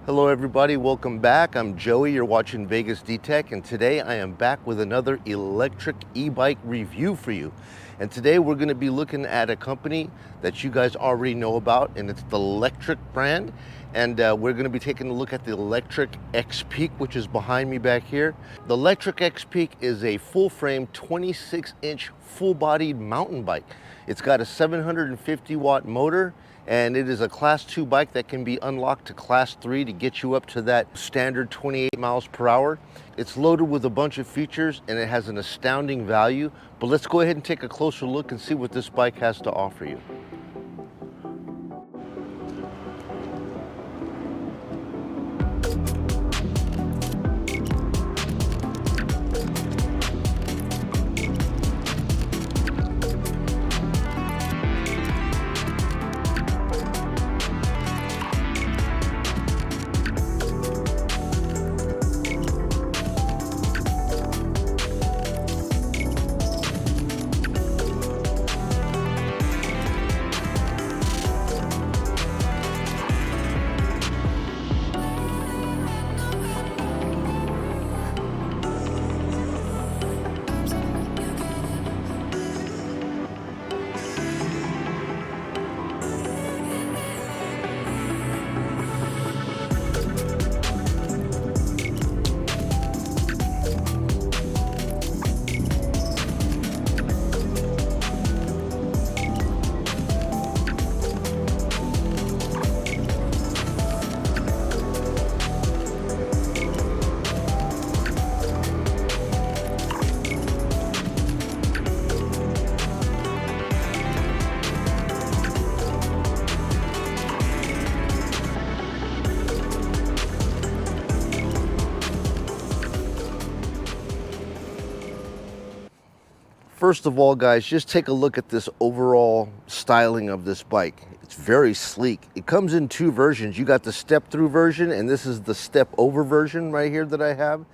Hello everybody, welcome back. I'm Joey, you're watching VegasDtech, and today I am back with another electric e-bike review for you. And today we're going to be looking at a company that you guys already know about, and it's the Lectric brand. And we're going to be taking a look at the Lectric XPEAK, which is behind me back here. The Lectric XPEAK is a full-frame 26-inch full-bodied mountain bike. It's got a 750-watt motor, and it is a class 2 bike that can be unlocked to class 3 to get you up to that standard 28 miles per hour. It's loaded with a bunch of features and it has an astounding value, but let's go ahead and take a closer look and see what this bike has to offer you. First of all, guys, just take a look at this overall styling of this bike. It's very sleek. It comes in two versions. You got the step-through version, and this is the step-over version right here that I have.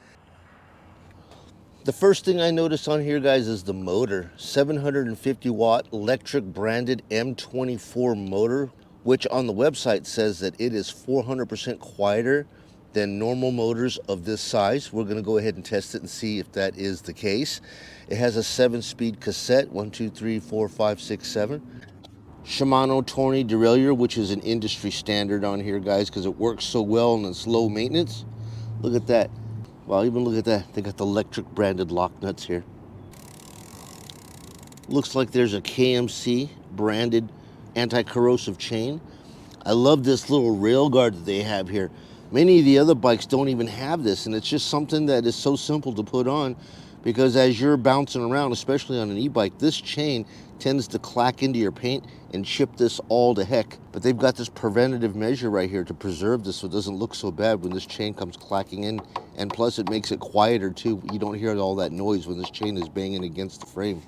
The first thing I notice on here, guys, is the motor. 750-watt Lectric branded M24 motor, which on the website says that it is 400% quieter than normal motors of this size. We're going to go ahead and test it and see if that is the case. It has a 7-speed cassette, 1, 2, 3, 4, 5, 6, 7. Shimano Torney derailleur, which is an industry standard on here, guys, because it works so well and it's low maintenance. Look at that. Wow, even look at that. They got the Lectric branded lock nuts here. Looks like there's a KMC branded anti-corrosive chain. I love this little rail guard that they have here. Many of the other bikes don't even have this, and it's just something that is so simple to put on, because as you're bouncing around, especially on an e-bike, this chain tends to clack into your paint and chip this all to heck. But they've got this preventative measure right here to preserve this so it doesn't look so bad when this chain comes clacking in, and plus it makes it quieter too. You don't hear all that noise when this chain is banging against the frame.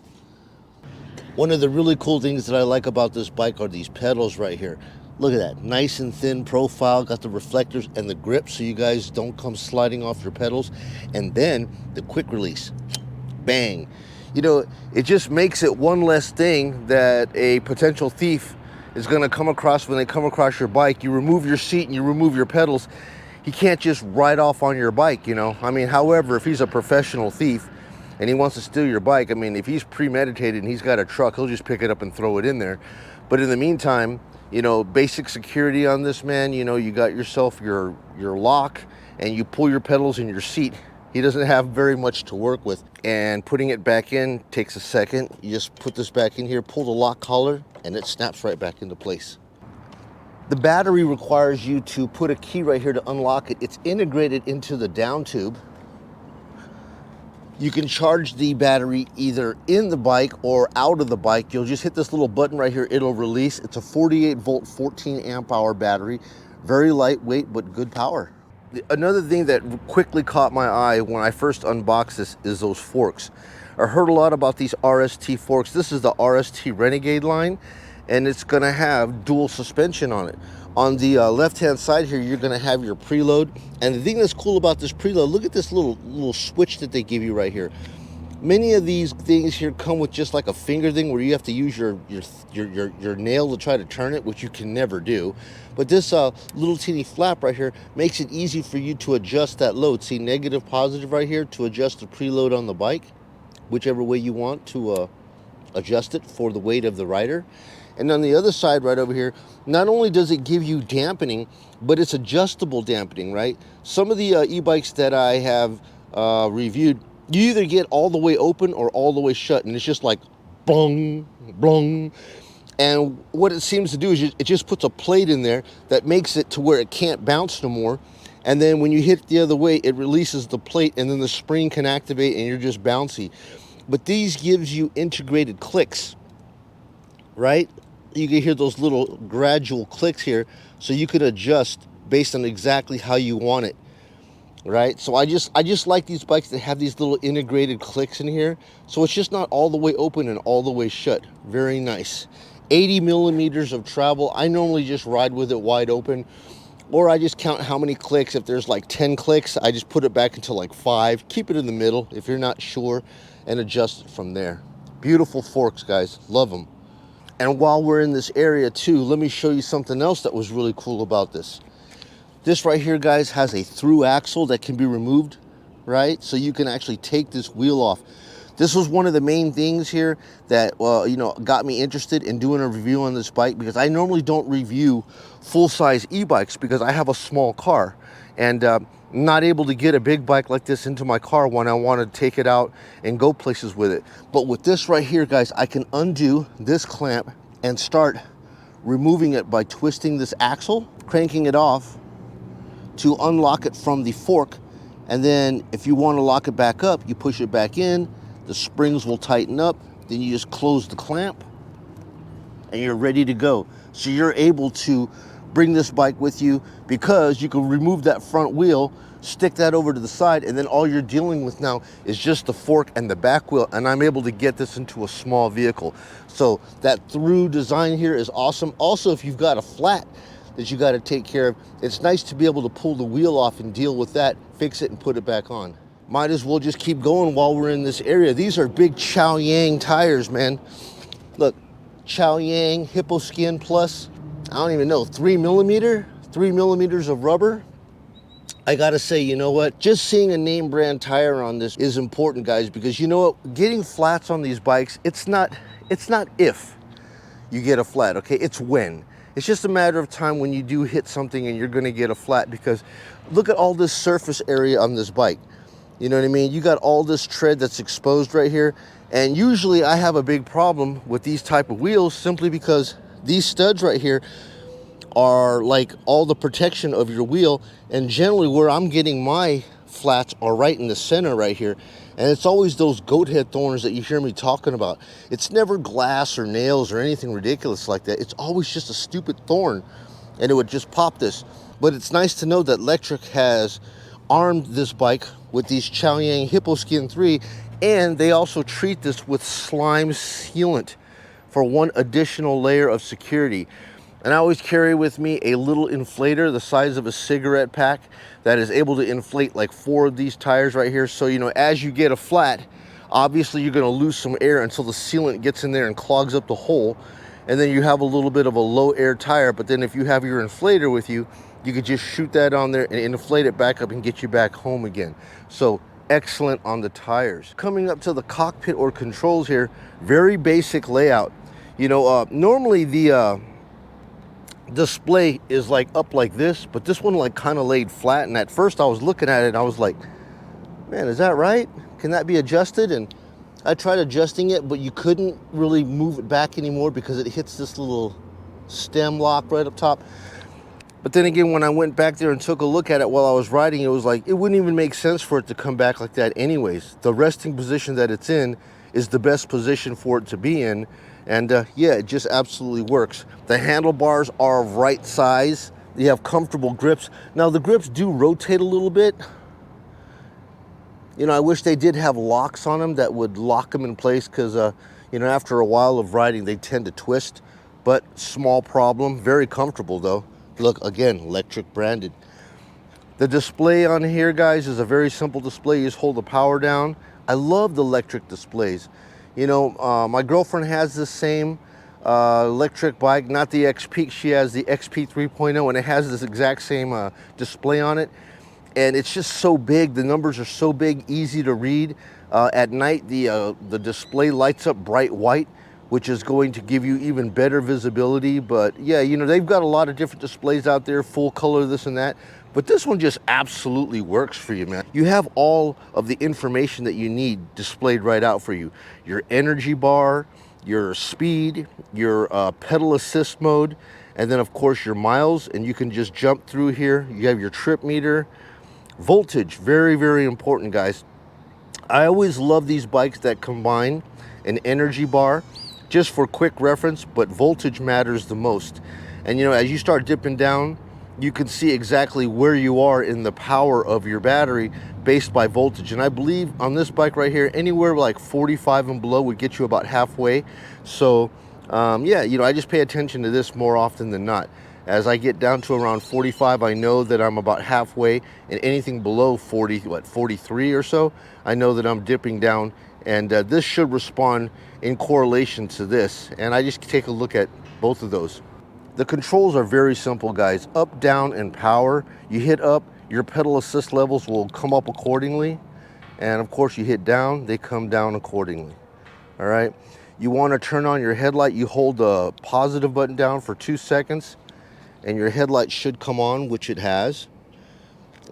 One of the really cool things that I like about this bike are these pedals right here. Look at that, nice and thin profile, got the reflectors and the grip so you guys don't come sliding off your pedals. And then the quick release, bang. You know, it just makes it one less thing that a potential thief is gonna come across when they come across your bike. You remove your seat and you remove your pedals. He can't just ride off on your bike, you know. I mean, however, if he's a professional thief and he wants to steal your bike, I mean, if he's premeditated and he's got a truck, he'll just pick it up and throw it in there. But in the meantime, you know, basic security on this, man, you know, you got yourself your lock and you pull your pedals in your seat. He doesn't have very much to work with. And putting it back in takes a second. You just put this back in here, pull the lock collar, and it snaps right back into place. The battery requires you to put a key right here to unlock it. It's integrated into the down tube. You can charge the battery either in the bike or out of the bike. You'll just hit this little button right here, it'll release. It's a 48 volt, 14 amp hour battery. Very lightweight, but good power. Another thing that quickly caught my eye when I first unboxed this is those forks. I heard a lot about these RST forks. This is the RST Renegade line, and it's gonna have dual suspension on it. On the left-hand side here, you're gonna have your preload. And the thing that's cool about this preload, look at this little switch that they give you right here. Many of these things here come with just like a finger thing where you have to use your nail to try to turn it, which you can never do. But this little teeny flap right here makes it easy for you to adjust that load. See, negative, positive right here to adjust the preload on the bike, whichever way you want to adjust it for the weight of the rider. And on the other side right over here, not only does it give you dampening, but it's adjustable dampening, right? Some of the e-bikes that I have reviewed, you either get all the way open or all the way shut, and it's just like bong, blong. And what it seems to do is it just puts a plate in there that makes it to where it can't bounce no more. And then when you hit it the other way, it releases the plate, and then the spring can activate and you're just bouncy. But these gives you integrated clicks, right? You can hear those little gradual clicks here, so you could adjust based on exactly how you want it. Right, so I just like these bikes that have these little integrated clicks in here, so it's just not all the way open and all the way shut. Very nice. 80 millimeters of travel. I normally just ride with it wide open, or I just count how many clicks. If there's like 10 clicks, I just put it back into like 5. Keep it in the middle if you're not sure, and adjust it from there. Beautiful forks, guys. Love them. And while we're in this area too, let me show you something else that was really cool about this. This right here, guys, has a through axle that can be removed, right? So you can actually take this wheel off. This was one of the main things here that, you know, got me interested in doing a review on this bike, because I normally don't review full-size e-bikes because I have a small car, and not able to get a big bike like this into my car when I want to take it out and go places with it. But with this right here, guys, I can undo this clamp and start removing it by twisting this axle, cranking it off to unlock it from the fork. And then if you want to lock it back up, you push it back in, the springs will tighten up, then you just close the clamp and you're ready to go. So you're able to bring this bike with you, because you can remove that front wheel, stick that over to the side, and then all you're dealing with now is just the fork and the back wheel, and I'm able to get this into a small vehicle. So that through design here is awesome. Also, if you've got a flat that you got to take care of, it's nice to be able to pull the wheel off and deal with that, fix it, and put it back on. Might as well just keep going while we're in this area. These are big Chow Yang tires, man. Look, Chow Yang Hippo Skin Plus, I don't even know, 3 millimeters of rubber. I gotta say, you know what? Just seeing a name brand tire on this is important, guys, because you know what? Getting flats on these bikes, it's not if you get a flat, okay? It's when. It's just a matter of time when you do hit something and you're gonna get a flat, because look at all this surface area on this bike. You know what I mean? You got all this tread that's exposed right here. And usually I have a big problem with these type of wheels, simply because these studs right here are like all the protection of your wheel. And generally where I'm getting my flats are right in the center right here. And it's always those goat head thorns that you hear me talking about. It's never glass or nails or anything ridiculous like that. It's always just a stupid thorn, and it would just pop this. But it's nice to know that Lectric has armed this bike with these Chow Yang Hippo Skin 3, and they also treat this with slime sealant for one additional layer of security. And I always carry with me a little inflator the size of a cigarette pack that is able to inflate like 4 of these tires right here. So, you know, as you get a flat, obviously you're gonna lose some air until the sealant gets in there and clogs up the hole. And then you have a little bit of a low air tire. But then if you have your inflator with you, you could just shoot that on there and inflate it back up and get you back home again. So excellent on the tires. Coming up to the cockpit or controls here, very basic layout. You know, normally the display is like up like this, but this one like kind of laid flat. And at first I was looking at it and I was like, man, is that right? Can that be adjusted? And I tried adjusting it, but you couldn't really move it back anymore because it hits this little stem lock right up top. But then again, when I went back there and took a look at it while I was riding, it was like, it wouldn't even make sense for it to come back like that anyways. The resting position that it's in is the best position for it to be in. And yeah, it just absolutely works. The handlebars are of right size. You have comfortable grips. Now the grips do rotate a little bit. You know, I wish they did have locks on them that would lock them in place, because, you know, after a while of riding, they tend to twist. But small problem, very comfortable though. Look, again, Lectric branded. The display on here, guys, is a very simple display. You just hold the power down. I love the electric displays. You know, my girlfriend has the same electric bike, not the XPEAK. She has the XP 3.0, and it has this exact same display on it. And it's just so big. The numbers are so big, easy to read. At night, the display lights up bright white, which is going to give you even better visibility. But yeah, you know, they've got a lot of different displays out there, full color, this and that. But this one just absolutely works for you, man. You have all of the information that you need displayed right out for you. Your energy bar, your speed, your pedal assist mode, and then of course your miles. And you can just jump through here. You have your trip meter. Voltage, very, very important, guys. I always love these bikes that combine an energy bar, just for quick reference, but voltage matters the most. And you know, as you start dipping down, you can see exactly where you are in the power of your battery based by voltage. And I believe on this bike right here, anywhere like 45 and below would get you about halfway. So yeah, you know, I just pay attention to this more often than not. As I get down to around 45, I know that I'm about halfway, and anything below 40, 43 or so, I know that I'm dipping down, and this should respond in correlation to this. And I just take a look at both of those. The controls are very simple, guys. Up, down, and power. You hit up, your pedal assist levels will come up accordingly. And of course, you hit down, they come down accordingly. All right. You want to turn on your headlight, you hold the positive button down for 2 seconds. And your headlight should come on, which it has.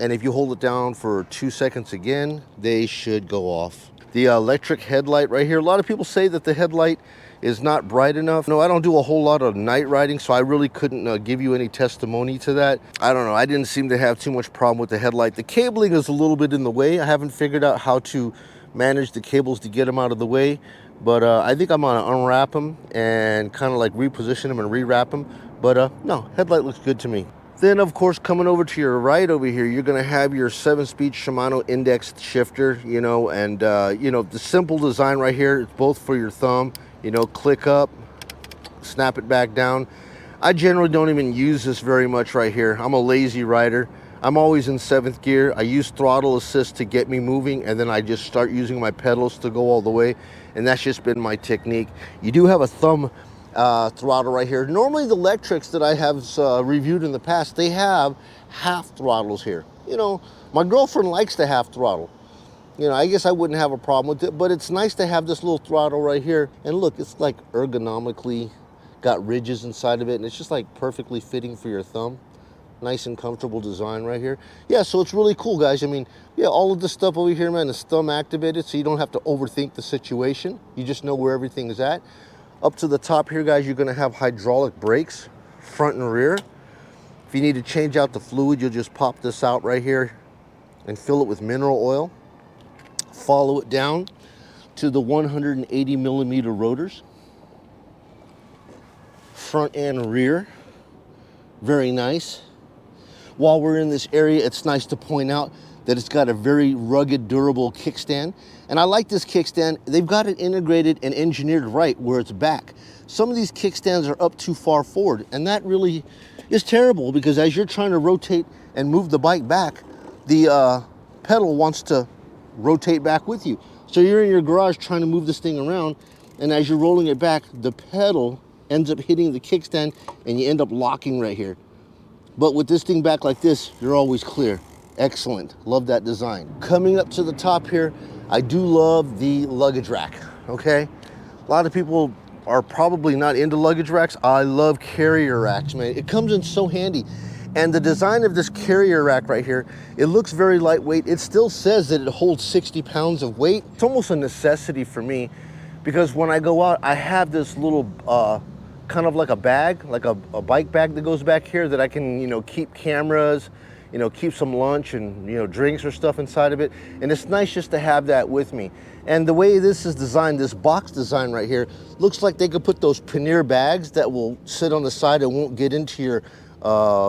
And if you hold it down for 2 seconds again, they should go off. The electric headlight right here, a lot of people say that the headlight is not bright enough. No, I don't do a whole lot of night riding, so I really couldn't give you any testimony to that. I don't know, I didn't seem to have too much problem with the headlight. The cabling is a little bit in the way. I haven't figured out how to manage the cables to get them out of the way. But I think I'm gonna unwrap them and kind of like reposition them and rewrap them. But no, headlight looks good to me. Then of course, coming over to your right over here, you're gonna have your 7-speed Shimano index shifter, you know, and you know, the simple design right here, it's both for your thumb, you know, click up, snap it back down. I generally don't even use this very much right here. I'm a lazy rider. I'm always in 7th gear. I use throttle assist to get me moving, and then I just start using my pedals to go all the way. And that's just been my technique. You do have a thumb throttle right here. Normally the Lectrics that I have reviewed in the past, they have half throttles here. You know, my girlfriend likes the half throttle. You know, I guess I wouldn't have a problem with it, but it's nice to have this little throttle right here. And look, it's like ergonomically got ridges inside of it, and it's just like perfectly fitting for your thumb. Nice and comfortable design right here. Yeah, so it's really cool, guys. I mean, yeah, all of this stuff over here, man, is thumb activated, so you don't have to overthink the situation. You just know where everything is at. Up to the top here, guys, you're gonna have hydraulic brakes, front and rear. If you need to change out the fluid, you'll just pop this out right here and fill it with mineral oil. Follow it down to the 180 millimeter rotors. Front and rear, very nice. While we're in this area, it's nice to point out that it's got a very rugged, durable kickstand. And I like this kickstand. They've got it integrated and engineered right where it's back. Some of these kickstands are up too far forward, and that really is terrible, because as you're trying to rotate and move the bike back, the pedal wants to rotate back with you. So you're in your garage trying to move this thing around, and as you're rolling it back, the pedal ends up hitting the kickstand, and you end up locking right here. But with this thing back like this, you're always clear. Excellent, love that design. Coming up to the top here, I do love the luggage rack, okay? A lot of people are probably not into luggage racks. I love carrier racks, man. It comes in so handy. And the design of this carrier rack right here, it looks very lightweight. It still says that it holds 60 pounds of weight. It's almost a necessity for me, because when I go out, I have this little, kind of like a bag, like a bike bag that goes back here that I can, you know, keep cameras, you know, keep some lunch and, you know, drinks or stuff inside of it. And it's nice just to have that with me. And the way this is designed, this box design right here, looks like they could put those pannier bags that will sit on the side and won't get into your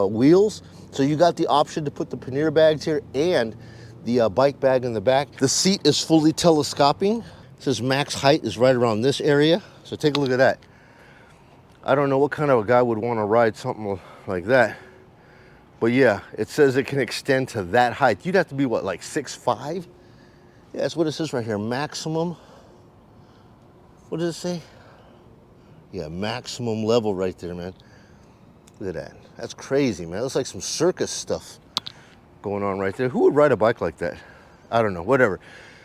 wheels. So you got the option to put the pannier bags here and the bike bag in the back. The seat is fully telescoping. It says max height is right around this area. So take a look at that. I don't know what kind of a guy would want to ride something like that. But yeah, it says it can extend to that height. You'd have to be what, like 6'5"? Yeah, that's what it says right here. Maximum. What does it say? Yeah, maximum level right there, man. Look at that. That's crazy, man. That's like some circus stuff going on right there. Who would ride a bike like that? I don't know, whatever.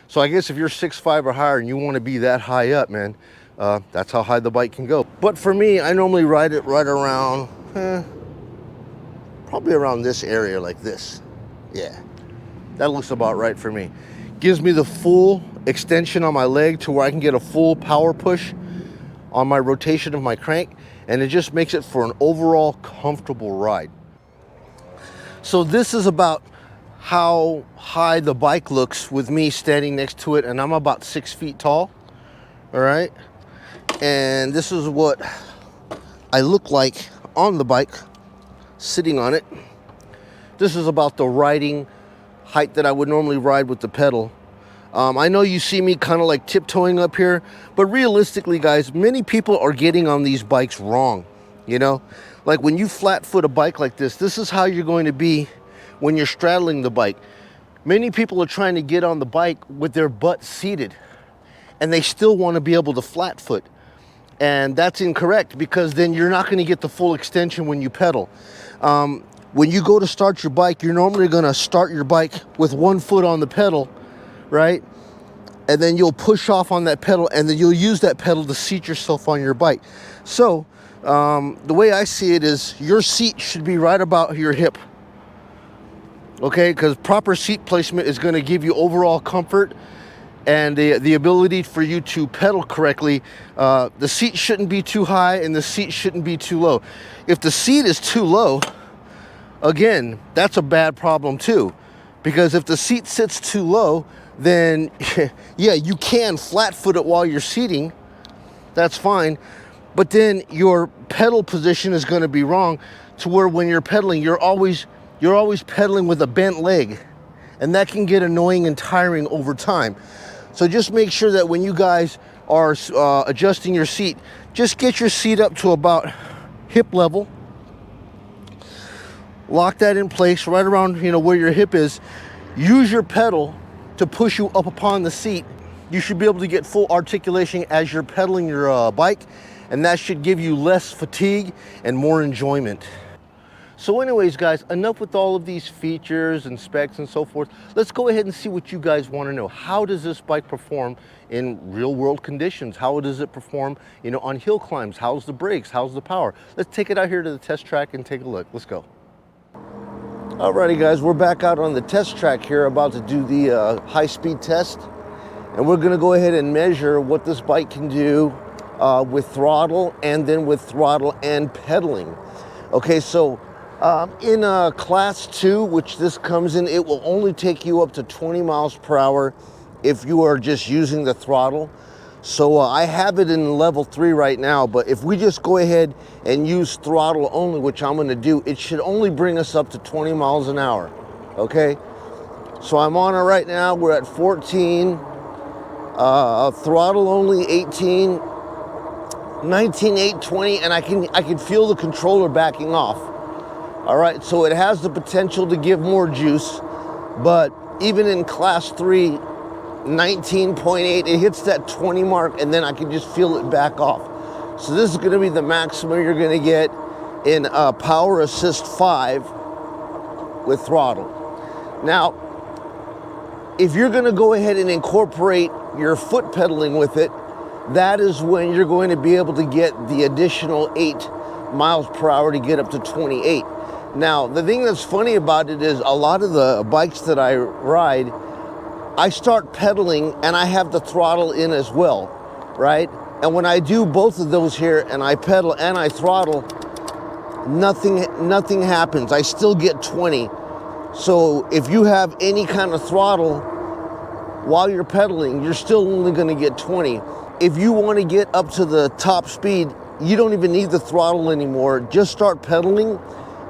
So I guess if you're 6'5" or higher and you want to be that high up, man, that's how high the bike can go. But for me, I normally ride it right around, probably around this area like this. Yeah, that looks about right for me. Gives me the full extension on my leg to where I can get a full power push on my rotation of my crank, and it just makes it for an overall comfortable ride. So this is about how high the bike looks with me standing next to it, and I'm about 6 feet tall. All right, and this is what I look like on the bike sitting on it. This is about the riding height that I would normally ride with the pedal. I know you see me kind of like tiptoeing up here, but realistically, guys, many people are getting on these bikes wrong. You know, like when you flat foot a bike like this is how you're going to be when you're straddling the bike. Many people are trying to get on the bike with their butt seated, and they still want to be able to flat foot. And that's incorrect, because then you're not going to get the full extension when you pedal. When you go to start your bike, you're normally going to start your bike with one foot on the pedal, right? And then you'll push off on that pedal, and then you'll use that pedal to seat yourself on your bike. So the way I see it is your seat should be right about your hip. Okay, because proper seat placement is going to give you overall comfort and the ability for you to pedal correctly. The seat shouldn't be too high and the seat shouldn't be too low. If the seat is too low, again, that's a bad problem too. Because if the seat sits too low, then yeah, you can flat foot it while you're seating. That's fine. But then your pedal position is going to be wrong, to where when you're pedaling, you're always pedaling with a bent leg, and that can get annoying and tiring over time. So just make sure that when you guys are adjusting your seat, just get your seat up to about hip level. Lock that in place right around, you know, where your hip is. Use your pedal to push you up upon the seat. You should be able to get full articulation as you're pedaling your bike, and that should give you less fatigue and more enjoyment. So anyways, guys, enough with all of these features and specs and so forth. Let's go ahead and see what you guys want to know. How does this bike perform in real world conditions? How does it perform, you know, on hill climbs? How's the brakes? How's the power? Let's take it out here to the test track and take a look. Let's go. Alrighty, guys, we're back out on the test track here, about to do the high-speed test. And we're going to go ahead and measure what this bike can do with throttle, and then with throttle and pedaling. Okay, so in class 2, which this comes in, it will only take you up to 20 miles per hour if you are just using the throttle. So I have it in level 3 right now, but if we just go ahead and use throttle only, which I'm going to do, it should only bring us up to 20 miles an hour. Okay, so I'm on it right now. We're at 14, throttle only 18, 19, 8, 20, and I can feel the controller backing off. All right, so it has the potential to give more juice, but even in class 3, 19.8, it hits that 20 mark, and then I can just feel it back off. So this is going to be the maximum you're going to get in Power Assist 5 with throttle. Now, if you're going to go ahead and incorporate your foot pedaling with it, that is when you're going to be able to get the additional 8 miles per hour to get up to 28. Now, the thing that's funny about it is a lot of the bikes that I ride, I start pedaling and I have the throttle in as well, right? And when I do both of those here and I pedal and I throttle, nothing happens. I still get 20. So if you have any kind of throttle while you're pedaling, you're still only going to get 20. If you want to get up to the top speed, you don't even need the throttle anymore. Just start pedaling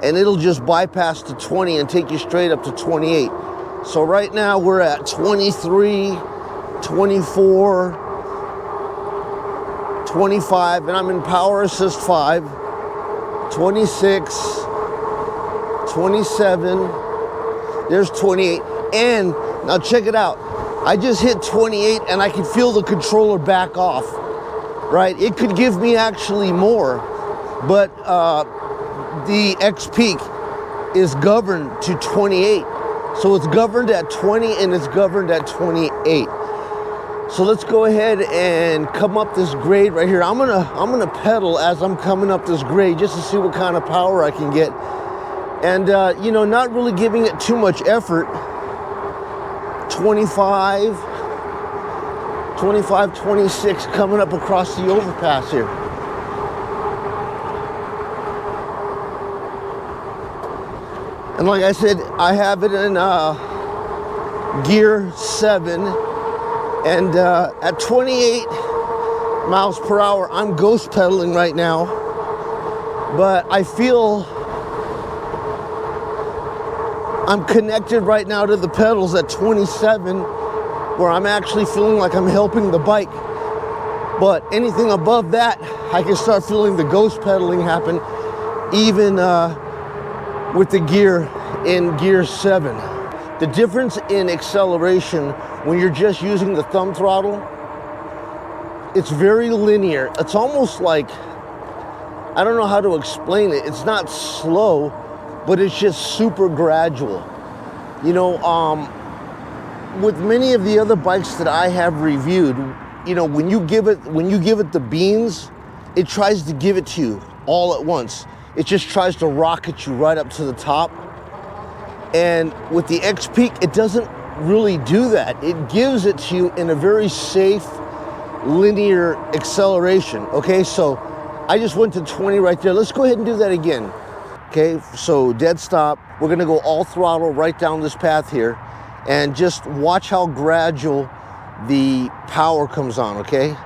and it'll just bypass to 20 and take you straight up to 28. So right now we're at 23, 24, 25, and I'm in Power Assist 5, 26, 27, there's 28, and now check it out. I just hit 28 and I can feel the controller back off, right? It could give me actually more, but the XPEAK is governed to 28. So it's governed at 20 and it's governed at 28. So let's go ahead and come up this grade right here. I'm gonna pedal as I'm coming up this grade just to see what kind of power I can get. And you know, not really giving it too much effort. 25, 26 coming up across the overpass here. And like I said, I have it in gear 7. And at 28 miles per hour, I'm ghost pedaling right now. But I feel I'm connected right now to the pedals at 27, where I'm actually feeling like I'm helping the bike. But anything above that, I can start feeling the ghost pedaling happen, even with the gear in gear 7. The difference in acceleration when you're just using the thumb throttle, it's very linear. It's almost like, I don't know how to explain it. It's not slow, but it's just super gradual. You know, with many of the other bikes that I have reviewed, you know, when you give it the beans, it tries to give it to you all at once. It just tries to rocket you right up to the top. And with the XPEAK, it doesn't really do that. It gives it to you in a very safe, linear acceleration. Okay, so I just went to 20 right there. Let's go ahead and do that again. Okay, so dead stop. We're gonna go all throttle right down this path here and just watch how gradual the power comes on, okay?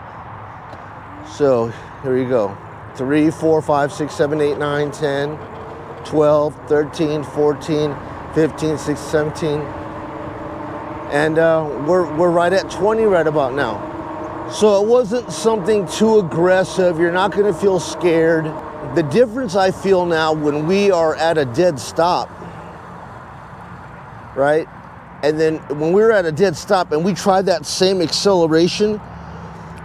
So here you go. 3, 4, 5, 6, 7, 8, 9, 10, 12, 13, 14, 15, 16, 17. And we're right at 20 right about now. So it wasn't something too aggressive. You're not gonna feel scared. The difference I feel now when we are at a dead stop, right? And then when we were at a dead stop and we tried that same acceleration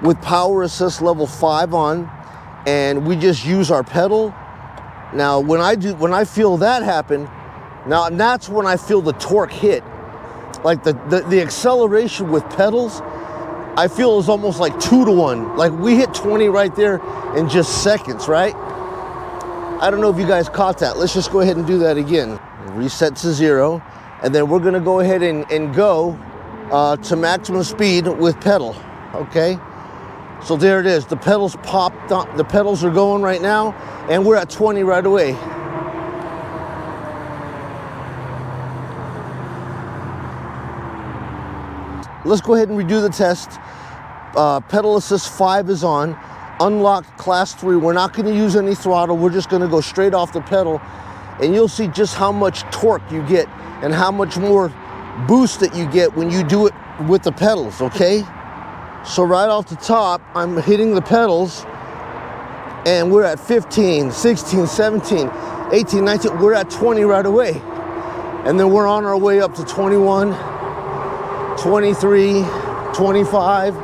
with power assist level 5 on, and we just use our pedal. Now, when I feel that happen, now that's when I feel the torque hit. Like the acceleration with pedals, I feel is almost like 2 to 1. Like we hit 20 right there in just seconds, right? I don't know if you guys caught that. Let's just go ahead and do that again. Reset to 0, and then we're gonna go ahead and go to maximum speed with pedal, okay? So there it is, the pedals popped on, the pedals are going right now, and we're at 20 right away. Let's go ahead and redo the test. Pedal assist 5 is on, unlocked class 3. We're not gonna use any throttle, we're just gonna go straight off the pedal, and you'll see just how much torque you get and how much more boost that you get when you do it with the pedals, okay? So right off the top, I'm hitting the pedals, and we're at 15, 16, 17, 18, 19, we're at 20 right away. And then we're on our way up to 21, 23, 25.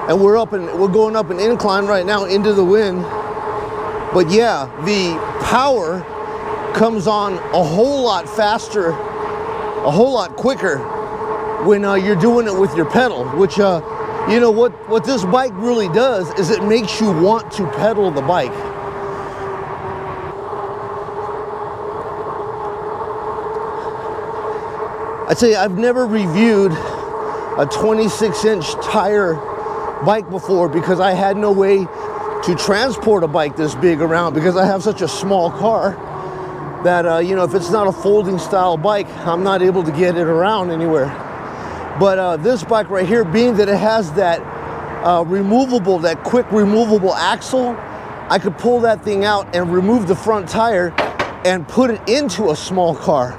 And we're going up an incline right now into the wind. But yeah, the power comes on a whole lot faster, a whole lot quicker when you're doing it with your pedal, which, you know, what this bike really does is it makes you want to pedal the bike. I tell you, I've never reviewed a 26-inch tire bike before because I had no way to transport a bike this big around because I have such a small car that, you know, if it's not a folding style bike, I'm not able to get it around anywhere. But this bike right here, being that it has that that quick removable axle, I could pull that thing out and remove the front tire and put it into a small car,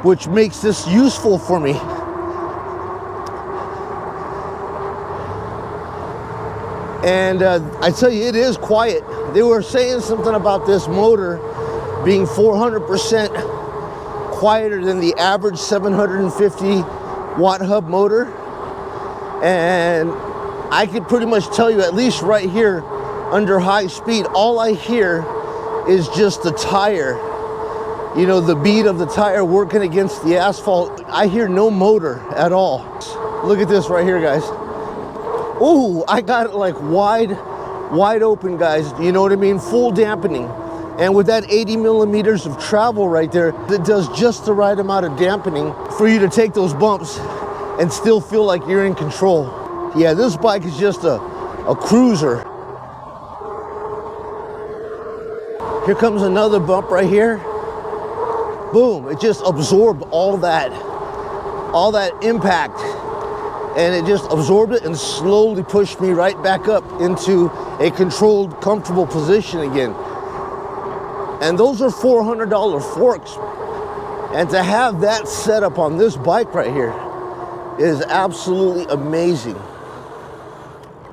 which makes this useful for me. And I tell you, it is quiet. They were saying something about this motor being 400% quieter than the average 750 watt hub motor. And I could pretty much tell you, at least right here under high speed, all I hear is just the tire, you know, the beat of the tire working against the asphalt. I hear no motor at all. Look at this right here, guys. Ooh, I got it like wide open, guys. You know what I mean? Full dampening. And with that 80 millimeters of travel right there, that does just the right amount of dampening for you to take those bumps and still feel like you're in control. Yeah, this bike is just a cruiser. Here comes another bump right here. Boom, it just absorbed all that impact. And it just absorbed it and slowly pushed me right back up into a controlled, comfortable position again. And those are $400 forks. And to have that set up on this bike right here is absolutely amazing.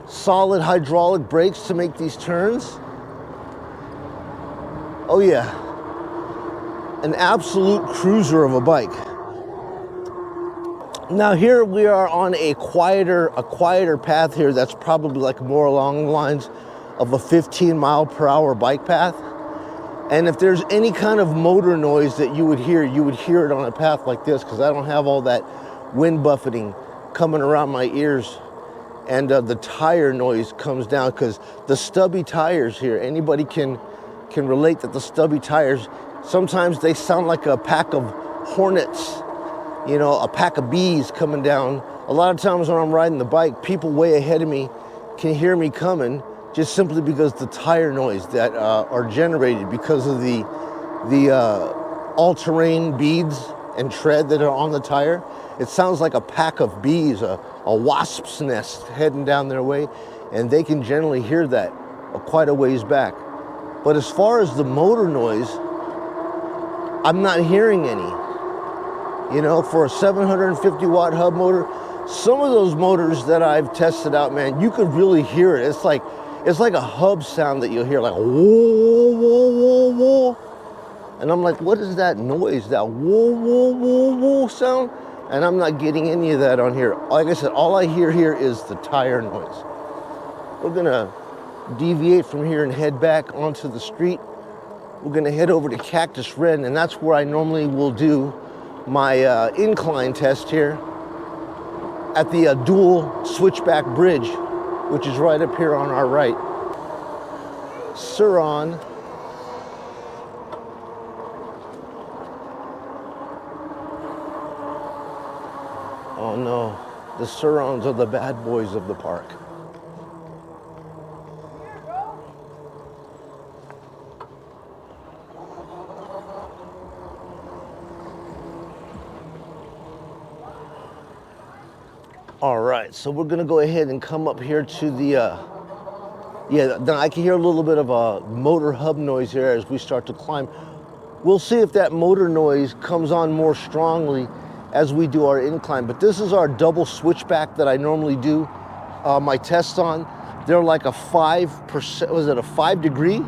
Solid hydraulic brakes to make these turns. Oh yeah, an absolute cruiser of a bike. Now here we are on a quieter path here that's probably like more along the lines of a 15-mile-per-hour bike path. And if there's any kind of motor noise that you would hear it on a path like this, because I don't have all that wind buffeting coming around my ears. And the tire noise comes down because the stubby tires here, anybody can relate that the stubby tires, sometimes they sound like a pack of hornets, you know, a pack of bees coming down. A lot of times when I'm riding the bike, people way ahead of me can hear me coming just simply because the tire noise that are generated because of the all-terrain beads and tread that are on the tire. It sounds like a pack of bees, a wasp's nest heading down their way, and they can generally hear that quite a ways back. But as far as the motor noise, I'm not hearing any. You know, for a 750 watt hub motor, some of those motors that I've tested out, man, you could really hear it. It's like a hub sound that you'll hear, like whoa, whoa, whoa, whoa. And I'm like, what is that noise, that whoa, whoa, whoa, whoa sound? And I'm not getting any of that on here. Like I said, all I hear here is the tire noise. We're gonna deviate from here and head back onto the street. We're gonna head over to Cactus Red, and that's where I normally will do my incline test here at the dual switchback bridge, which is right up here on our right. Suron. Oh no, the Surons are the bad boys of the park. All right, so we're gonna go ahead and come up here to the, yeah, I can hear a little bit of a motor hub noise here as we start to climb. We'll see if that motor noise comes on more strongly as we do our incline. But this is our double switchback that I normally do my tests on. They're like a 5%, was it a 5 degree?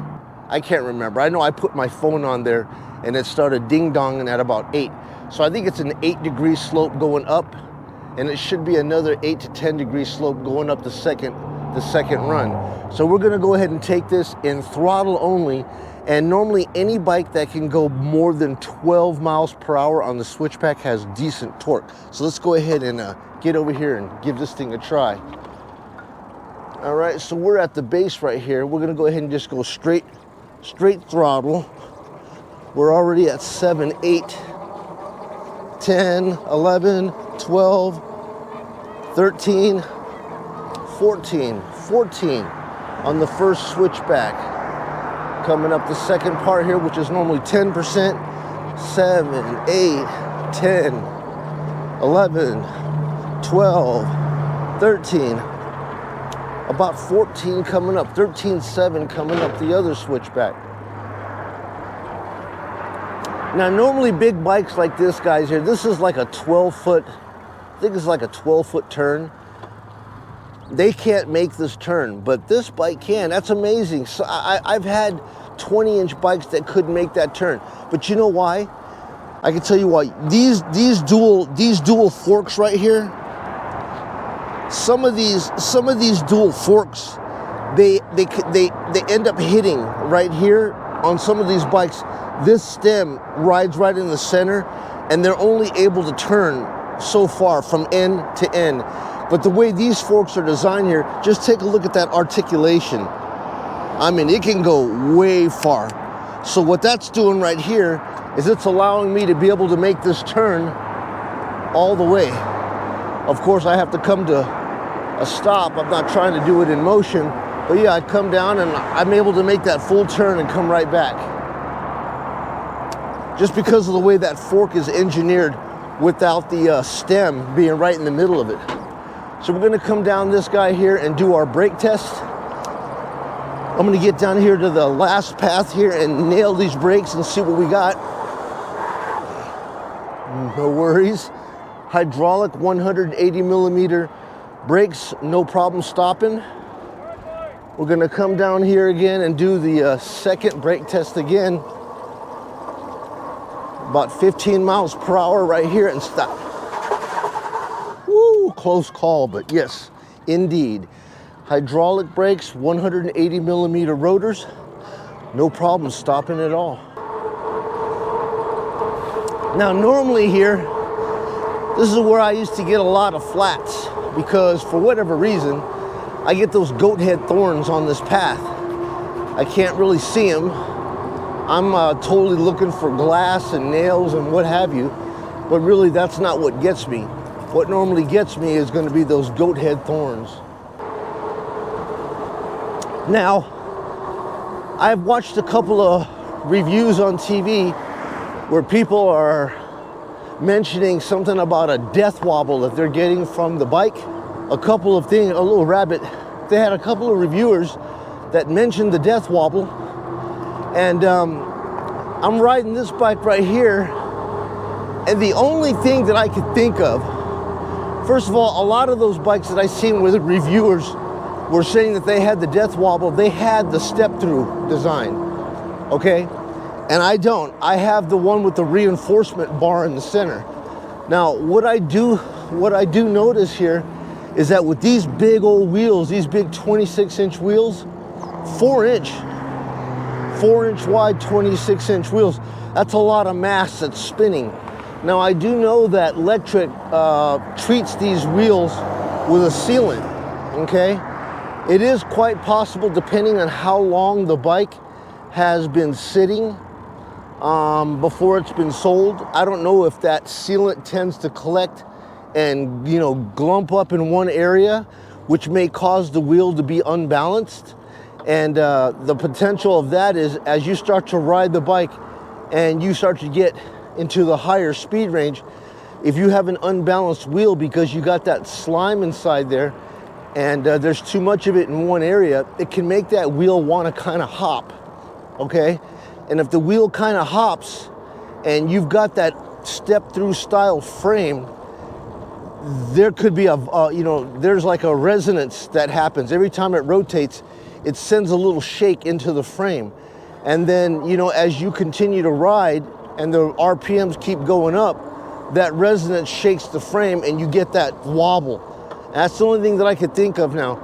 I can't remember. I know I put my phone on there and it started ding-donging at about 8. So I think it's an 8 degree slope going up, and it should be another 8 to 10 degree slope going up the second run. So we're gonna go ahead and take this in throttle only, and normally any bike that can go more than 12 miles per hour on the switchback has decent torque. So let's go ahead and get over here and give this thing a try. All right, so we're at the base right here. We're gonna go ahead and just go straight throttle. We're already at 7, 8, 10, 11, 12, 13, 14 on the first switchback. Coming up the second part here, which is normally 10%, 7, 8, 10, 11, 12, 13, about 14 coming up, 13.7 coming up the other switchback. Now, normally big bikes like this, guys, here, this is like a 12-foot, I think it's like a 12-foot turn. They can't make this turn, but this bike can. That's amazing. So I've had 20-inch bikes that could make that turn. But you know why? I can tell you why. These dual forks right here, some of these dual forks, they end up hitting right here on some of these bikes. This stem rides right in the center, and they're only able to turn so far from end to end. But the way these forks are designed here, just take a look at that articulation. I mean, it can go way far. So what that's doing right here is it's allowing me to be able to make this turn all the way. Of course, I have to come to a stop. I'm not trying to do it in motion, but yeah, I come down and I'm able to make that full turn and come right back. Just because of the way that fork is engineered without the stem being right in the middle of it. So we're gonna come down this guy here and do our brake test. I'm gonna get down here to the last path here and nail these brakes and see what we got. No worries. Hydraulic 180 millimeter brakes, no problem stopping. We're gonna come down here again and do the second brake test again. About 15 miles per hour right here and stop. Woo, close call, but yes, indeed. Hydraulic brakes, 180 millimeter rotors, no problem stopping at all. Now normally here, this is where I used to get a lot of flats because for whatever reason, I get those goat head thorns on this path. I can't really see them. I'm totally looking for glass and nails and what have you, but really that's not what gets me. What normally gets me is going to be those goat head thorns. Now, I've watched a couple of reviews on TV where people are mentioning something about a death wobble that they're getting from the bike. A couple of things, a little rabbit, they had a couple of reviewers that mentioned the death wobble. And I'm riding this bike right here, and the only thing that I could think of, first of all, a lot of those bikes that I seen with reviewers were saying that they had the death wobble, they had the step-through design, okay? And I don't. I have the one with the reinforcement bar in the center. Now, what I do notice here is that with these big old wheels, these big 26-inch wheels, 4-inch wide, 26-inch wheels, that's a lot of mass that's spinning. Now, I do know that Lectric treats these wheels with a sealant, okay? It is quite possible, depending on how long the bike has been sitting before it's been sold. I don't know if that sealant tends to collect and, you know, glump up in one area, which may cause the wheel to be unbalanced. And the potential of that is as you start to ride the bike and you start to get into the higher speed range, if you have an unbalanced wheel because you got that slime inside there and there's too much of it in one area, it can make that wheel want to kind of hop, okay? And if the wheel kind of hops and you've got that step-through style frame, there could be there's like a resonance that happens. Every time it rotates, it sends a little shake into the frame. And then, you know, as you continue to ride and the RPMs keep going up, that resonance shakes the frame and you get that wobble. That's the only thing that I could think of now.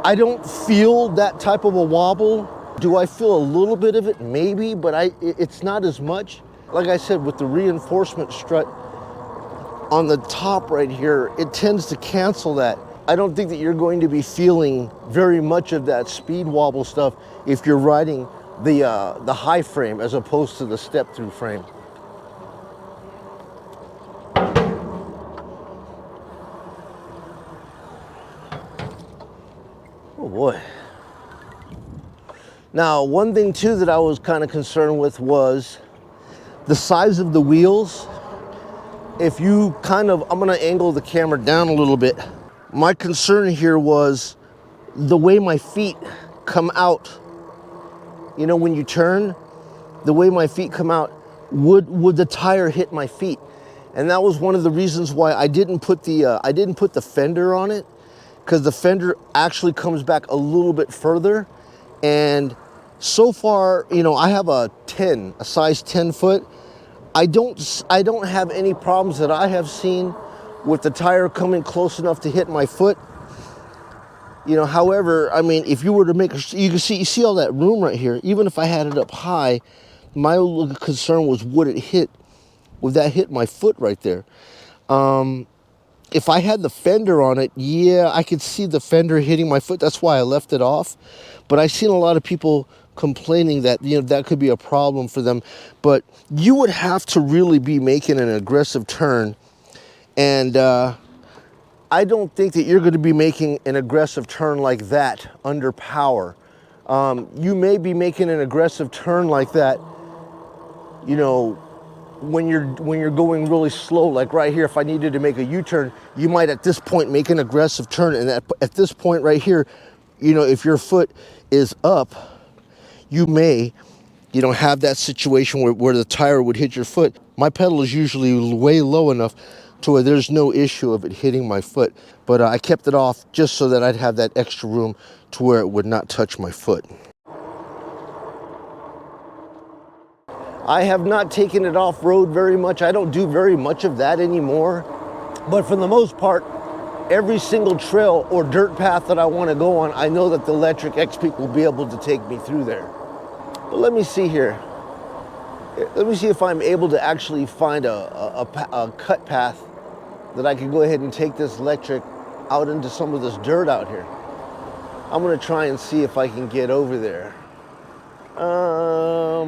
I don't feel that type of a wobble. Do I feel a little bit of it? Maybe, but it's not as much. Like I said, with the reinforcement strut on the top right here, it tends to cancel that. I don't think that you're going to be feeling very much of that speed wobble stuff if you're riding the high frame as opposed to the step-through frame. Oh boy. Now, one thing too that I was kind of concerned with was the size of the wheels. If you kind of, I'm gonna angle the camera down a little bit. My concern here was the way my feet come out. You know, when you turn, the way my feet come out, would the tire hit my feet? And that was one of the reasons why I didn't put the fender on it, because the fender actually comes back a little bit further. And so far, you know, I have a size 10 foot. I don't have any problems that I have seen with the tire coming close enough to hit my foot. You know, however, I mean, if you were to make, you see all that room right here. Even if I had it up high, my only concern was would that hit my foot right there? If I had the fender on it, yeah, I could see the fender hitting my foot. That's why I left it off. But I've seen a lot of people complaining that, you know, that could be a problem for them. But you would have to really be making an aggressive turn. And I don't think that you're going to be making an aggressive turn like that under power. You may be making an aggressive turn like that, you know, when you're going really slow, like right here. If I needed to make a U-turn, you might at this point make an aggressive turn, and at this point right here, you know, if your foot is up, you may, you know, have that situation where the tire would hit your foot. My pedal is usually way low enough to where there's no issue of it hitting my foot, but I kept it off just so that I'd have that extra room to where it would not touch my foot. I have not taken it off-road very much. I don't do very much of that anymore. But for the most part, every single trail or dirt path that I want to go on, I know that the Lectric XPEAK will be able to take me through there. But let me see here. Let me see if I'm able to actually find a cut path that I can go ahead and take this Lectric out into some of this dirt out here. I'm going to try and see if I can get over there.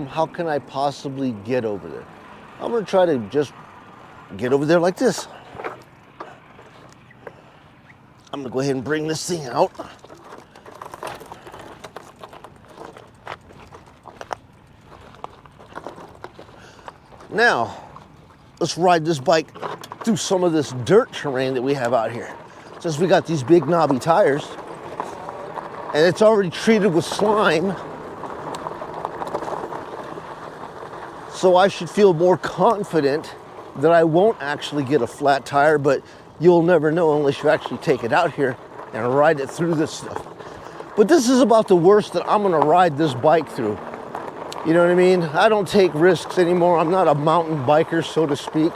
How can I possibly get over there? I'm gonna try to just get over there like this. I'm gonna go ahead and bring this thing out. Now, let's ride this bike through some of this dirt terrain that we have out here. Since we got these big knobby tires, and it's already treated with slime, so I should feel more confident that I won't actually get a flat tire, but you'll never know unless you actually take it out here and ride it through this stuff. But this is about the worst that I'm gonna ride this bike through. You know what I mean? I don't take risks anymore. I'm not a mountain biker, so to speak.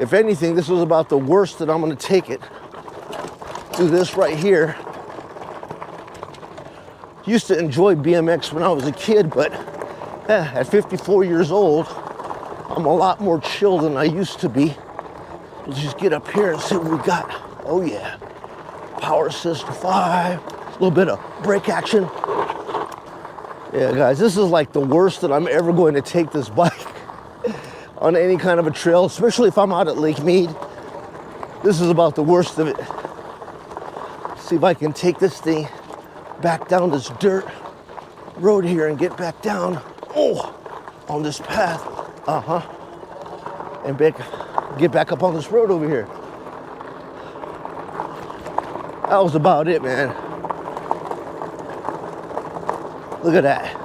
If anything, this was about the worst that I'm gonna take it through this right here. Used to enjoy BMX when I was a kid, but at 54 years old, I'm a lot more chill than I used to be. Let's just get up here and see what we got. Oh yeah, power assist 5, a little bit of brake action. Yeah guys, this is like the worst that I'm ever going to take this bike on any kind of a trail, especially if I'm out at Lake Mead. This is about the worst of it. See if I can take this thing back down this dirt road here and get back down. Oh, on this path, and get back up on this road over here. That was about it, man. Look at that,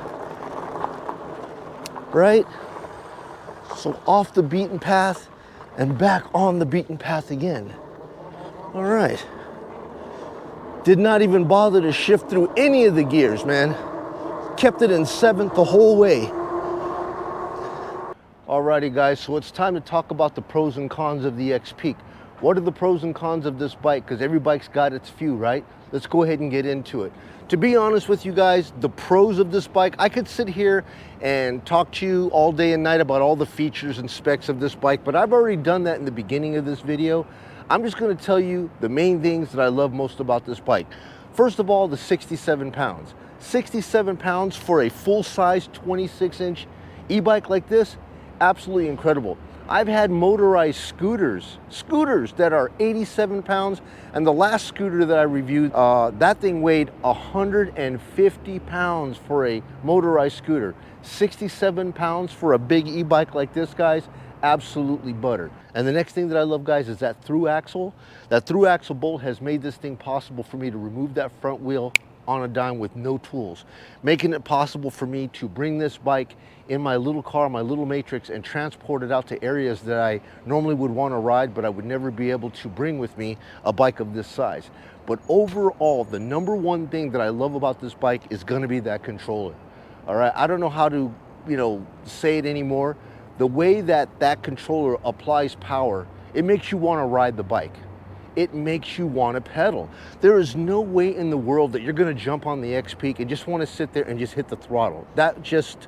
right? So off the beaten path and back on the beaten path again. All right. Did not even bother to shift through any of the gears, man. Kept it in 7th the whole way. Alrighty guys, so it's time to talk about the pros and cons of the XPEAK. What are the pros and cons of this bike? Because every bike's got its few, right? Let's go ahead and get into it. To be honest with you guys, the pros of this bike, I could sit here and talk to you all day and night about all the features and specs of this bike, but I've already done that in the beginning of this video. I'm just going to tell you the main things that I love most about this bike. First of all, the 67 pounds. 67 pounds for a full-size 26-inch e-bike like this, absolutely incredible. I've had motorized scooters that are 87 pounds, and the last scooter that I reviewed, that thing weighed 150 pounds for a motorized scooter. 67 pounds for a big e-bike like this, guys, absolutely butter. And the next thing that I love, guys, is that through axle. That through axle bolt has made this thing possible for me to remove that front wheel on a dime with no tools, making it possible for me to bring this bike in my little car, my little Matrix, and transport it out to areas that I normally would want to ride, but I would never be able to bring with me a bike of this size. But overall, the number one thing that I love about this bike is going to be that controller. All right, I don't know how to, say it anymore. The way that that controller applies power, it makes you want to ride the bike. It makes you want to pedal. There is no way in the world that you're going to jump on the XPEAK and just want to sit there and just hit the throttle. That just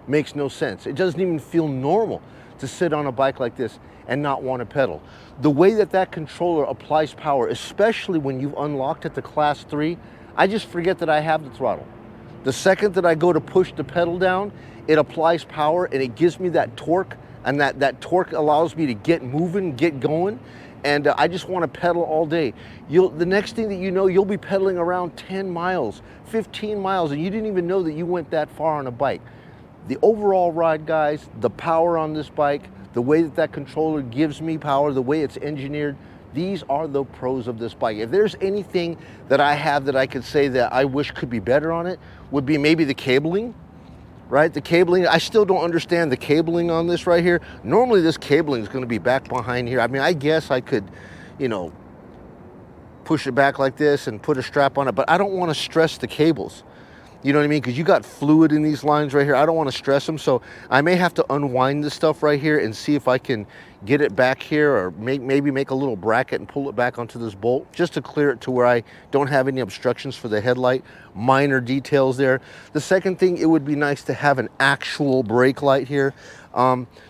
makes no sense. It doesn't even feel normal to sit on a bike like this and not want to pedal. The way that that controller applies power, especially when you've unlocked at the Class 3, I just forget that I have the throttle. The second that I go to push the pedal down, it applies power and it gives me that torque, and that torque allows me to get moving, get going, and I just want to pedal all day. The next thing that you know, you'll be pedaling around 10 miles, 15 miles, and you didn't even know that you went that far on a bike. The overall ride, guys, the power on this bike, the way that that controller gives me power, the way it's engineered, these are the pros of this bike. If there's anything that I have that I could say that I wish could be better on it, would be maybe the cabling, right? The cabling, I still don't understand the cabling on this right here. Normally this cabling is going to be back behind here. I mean, I guess I could, push it back like this and put a strap on it, but I don't want to stress the cables. You know what I mean? Because you got fluid in these lines right here. I don't want to stress them, so I may have to unwind this stuff right here and see if I can get it back here, or maybe make a little bracket and pull it back onto this bolt just to clear it to where I don't have any obstructions for the headlight. Minor details there. The second thing, it would be nice to have an actual brake light here,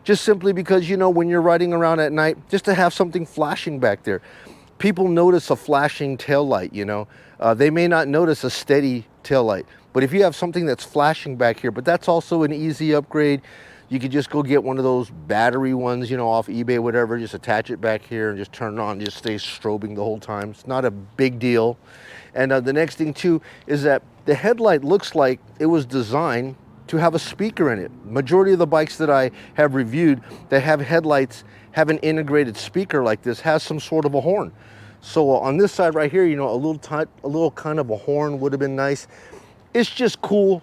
just simply because, when you're riding around at night, just to have something flashing back there. People notice a flashing tail light, they may not notice a steady tail light. But if you have something that's flashing back here, but that's also an easy upgrade. You could just go get one of those battery ones, off eBay, whatever, just attach it back here and just turn it on, just stays strobing the whole time. It's not a big deal. And the next thing too is that the headlight looks like it was designed to have a speaker in it. Majority of the bikes that I have reviewed that have headlights have an integrated speaker like this, has some sort of a horn. So on this side right here, a little kind of a horn would have been nice. It's just cool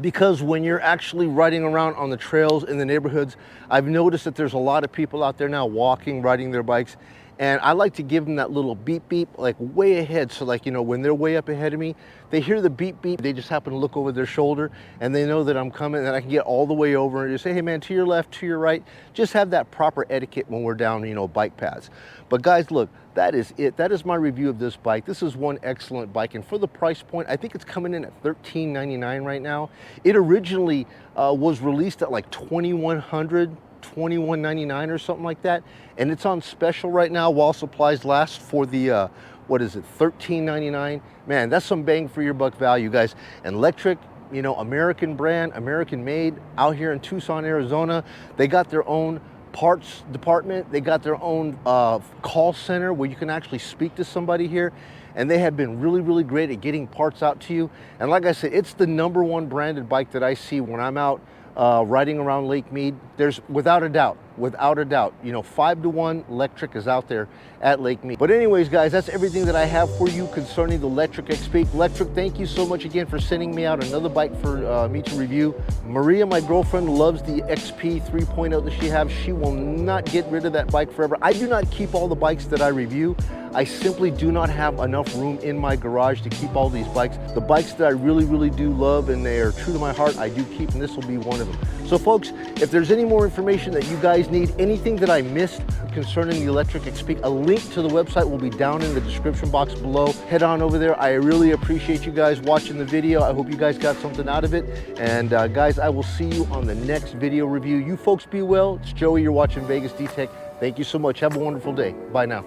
because when you're actually riding around on the trails in the neighborhoods, I've noticed that there's a lot of people out there now walking, riding their bikes, and I like to give them that little beep beep, like way ahead. So like, when they're way up ahead of me, they hear the beep beep, they just happen to look over their shoulder and they know that I'm coming, and I can get all the way over and just say, hey man, to your left, to your right. Just have that proper etiquette when we're down, bike paths. But guys, look, that is it. That is my review of this bike. This is one excellent bike, and for the price point, I think it's coming in at $13.99 right now. It originally was released at like $2,100, $21.99 or something like that, and it's on special right now while supplies last for the what is it, $13.99. Man, that's some bang for your buck value, guys. And Lectric, American brand, American made, out here in Tucson, Arizona. They got their own parts department. They got their own call center where you can actually speak to somebody here, and they have been really, really great at getting parts out to you. And like I said, it's the #1 branded bike that I see when I'm out riding around Lake Mead. There's without a doubt, 5-to-1 Lectric is out there at Lake Mead. But anyways, guys, that's everything that I have for you concerning the Lectric XPEAK. Lectric, thank you so much again for sending me out another bike for me to review. Maria, my girlfriend, loves the XP 3.0 that she has. She will not get rid of that bike forever. I do not keep all the bikes that I review. I simply do not have enough room in my garage to keep all these bikes. The bikes that I really, really do love and they are true to my heart, I do keep, and this will be one of them. So folks, if there's any more information that you guys need, anything that I missed concerning the Lectric XPEAK, a link to the website will be down in the description box below. Head on over there. I really appreciate you guys watching the video. I hope you guys got something out of it. And guys, I will see you on the next video review. You folks be well. It's Joey. You're watching VegasDtech. Thank you so much. Have a wonderful day. Bye now.